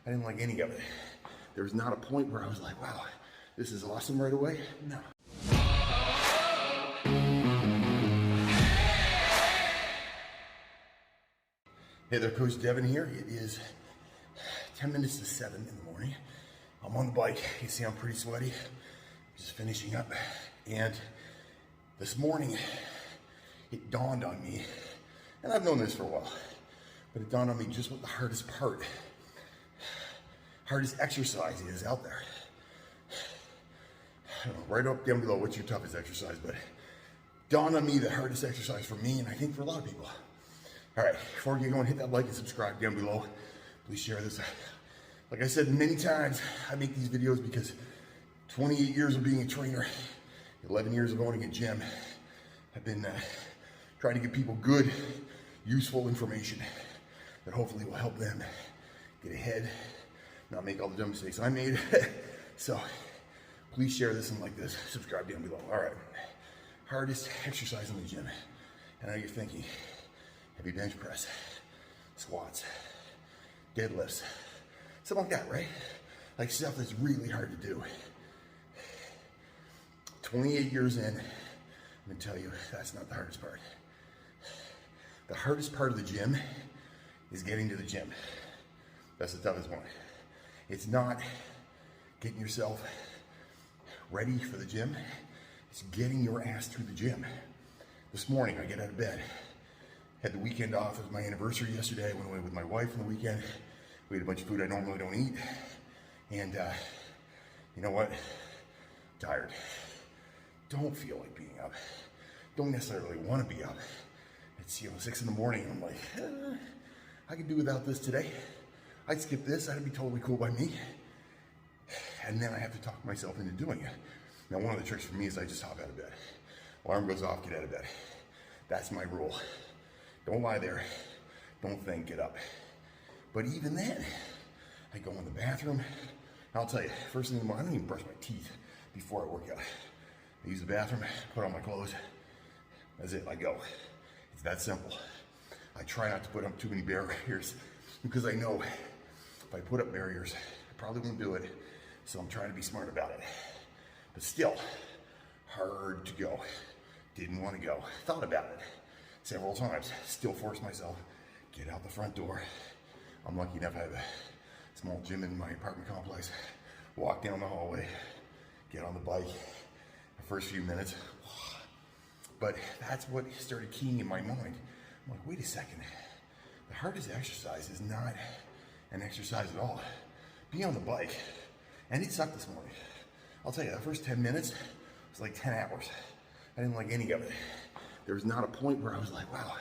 I didn't like any of it. There was not a point where I was like, wow, this is awesome right away. No. Hey there, Coach Devin here. It is 10 minutes to 7 in the morning. I'm on the bike. You see I'm pretty sweaty. Just finishing up. And this morning, it dawned on me, and I've known this for a while, but it dawned on me just what the hardest exercise is out there. I don't know, write up down below what's your toughest exercise, but it dawned on me the hardest exercise for me, and I think for a lot of people. All right, before we get going, hit that like and subscribe down below. Please share this. Like I said many times, I make these videos because 28 years of being a trainer, 11 years of owning a gym, I've been trying to give people good, useful information that hopefully will help them get ahead, not make all the dumb mistakes I made. So please share this and like this, subscribe down below. All right, hardest exercise in the gym. And I know you're thinking, heavy bench press, squats, deadlifts, something like that, right? Like stuff that's really hard to do. 28 years in, I'm gonna tell you, that's not the hardest part. The hardest part of the gym is getting to the gym. That's the toughest one. It's not getting yourself ready for the gym. It's getting your ass to the gym. This morning, I get out of bed. Had the weekend off. It was my anniversary yesterday. I went away with my wife on the weekend. We had a bunch of food I normally don't eat. And you know what? Tired. Don't feel like being up. Don't necessarily want to be up. It's 6 in the morning and I'm like, I could do without this today. I'd skip this, that'd be totally cool by me. And then I have to talk myself into doing it. Now one of the tricks for me is I just hop out of bed. Alarm goes off, get out of bed. That's my rule. Don't lie there. Don't think, get up. But even then, I go in the bathroom. I'll tell you, first thing in the morning, I don't even brush my teeth before I work out. I use the bathroom, put on my clothes. That's it, I go. It's that simple. I try not to put up too many barriers because I know if I put up barriers, I probably won't do it. So I'm trying to be smart about it. But still, hard to go. Didn't want to go. Thought about it several times. Still forced myself, get out the front door. I'm lucky enough to have a small gym in my apartment complex. Walk down the hallway, get on the bike. The first few minutes, but that's what started keying in my mind. I'm like, wait a second. The hardest exercise is not an exercise at all. Being on the bike, and it sucked this morning. I'll tell you, the first 10 minutes was like 10 hours. I didn't like any of it. There was not a point where I was like, wow,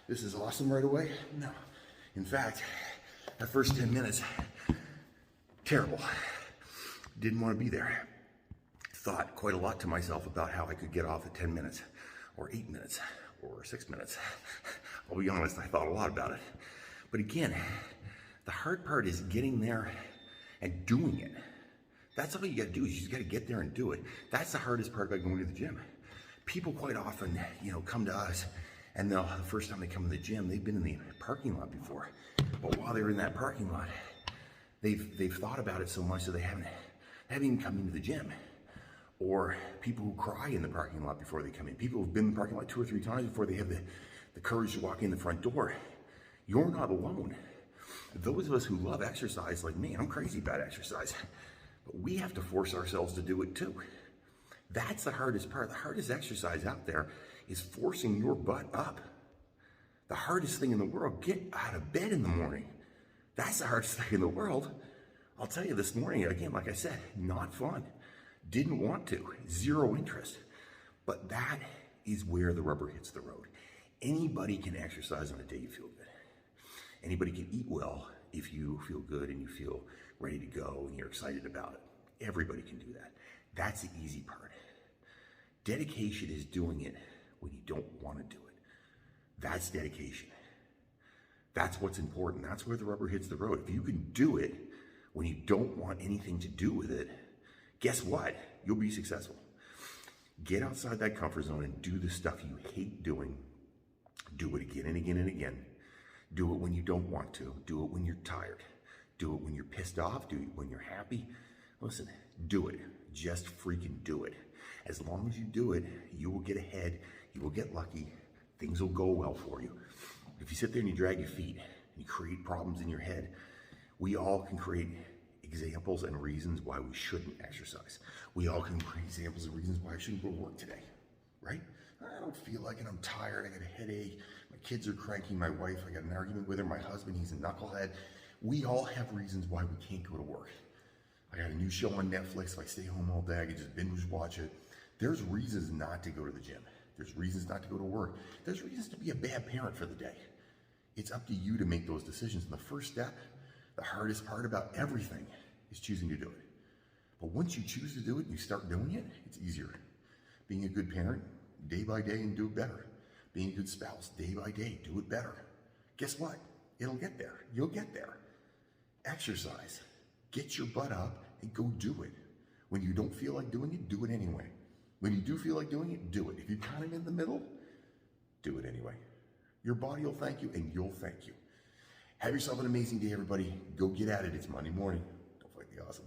this is awesome right away. No. In fact, the first 10 minutes, terrible. Didn't want to be there. Thought quite a lot to myself about how I could get off at 10 minutes or 8 minutes or 6 minutes. I'll be honest, I thought a lot about it. But again, the hard part is getting there and doing it. That's all you gotta do, is you just gotta get there and do it. That's the hardest part about going to the gym. People quite often, come to us and the first time they come to the gym, they've been in the parking lot before. But while they're in that parking lot, they've thought about it so much that they haven't even come into the gym. Or people who cry in the parking lot before they come in. People who've been in the parking lot 2 or 3 times before they have the courage to walk in the front door. You're not alone. Those of us who love exercise like me, I'm crazy about exercise, but we have to force ourselves to do it too. That's the hardest part. The hardest exercise out there is forcing your butt up. The hardest thing in the world, get out of bed in the morning. That's the hardest thing in the world. I'll tell you this morning, again, like I said, not fun. Didn't want to, zero interest. But that is where the rubber hits the road. Anybody can exercise on a day you feel good. Anybody can eat well if you feel good and you feel ready to go and you're excited about it. Everybody can do that. That's the easy part. Dedication is doing it when you don't want to do it. That's dedication. That's what's important. That's where the rubber hits the road. If you can do it when you don't want anything to do with it, guess what? You'll be successful. Get outside that comfort zone and do the stuff you hate doing. Do it again and again and again. Do it when you don't want to. Do it when you're tired. Do it when you're pissed off. Do it when you're happy. Listen, do it. Just freaking do it. As long as you do it, you will get ahead. You will get lucky. Things will go well for you. If you sit there and you drag your feet and you create problems in your head, we all can create examples and reasons why we shouldn't exercise. We all can create examples and reasons why I shouldn't go to work today, right? I don't feel like it. I'm tired. I got a headache. My kids are cranky. My wife, I got an argument with her. My husband, he's a knucklehead. We all have reasons why we can't go to work. I got a new show on Netflix. If I stay home all day, I can just binge watch it. There's reasons not to go to the gym. There's reasons not to go to work. There's reasons to be a bad parent for the day. It's up to you to make those decisions. And the first step, the hardest part about everything, is choosing to do it. But once you choose to do it and you start doing it, it's easier. Being a good parent, day by day, and do it better. Being a good spouse, day by day, do it better. Guess what? It'll get there. You'll get there. Exercise. Get your butt up and go do it. When you don't feel like doing it, do it anyway. When you do feel like doing it, do it. If you're kind of in the middle, do it anyway. Your body will thank you and you'll thank you. Have yourself an amazing day, everybody. Go get at it. It's Monday morning. Don't fight the awesome.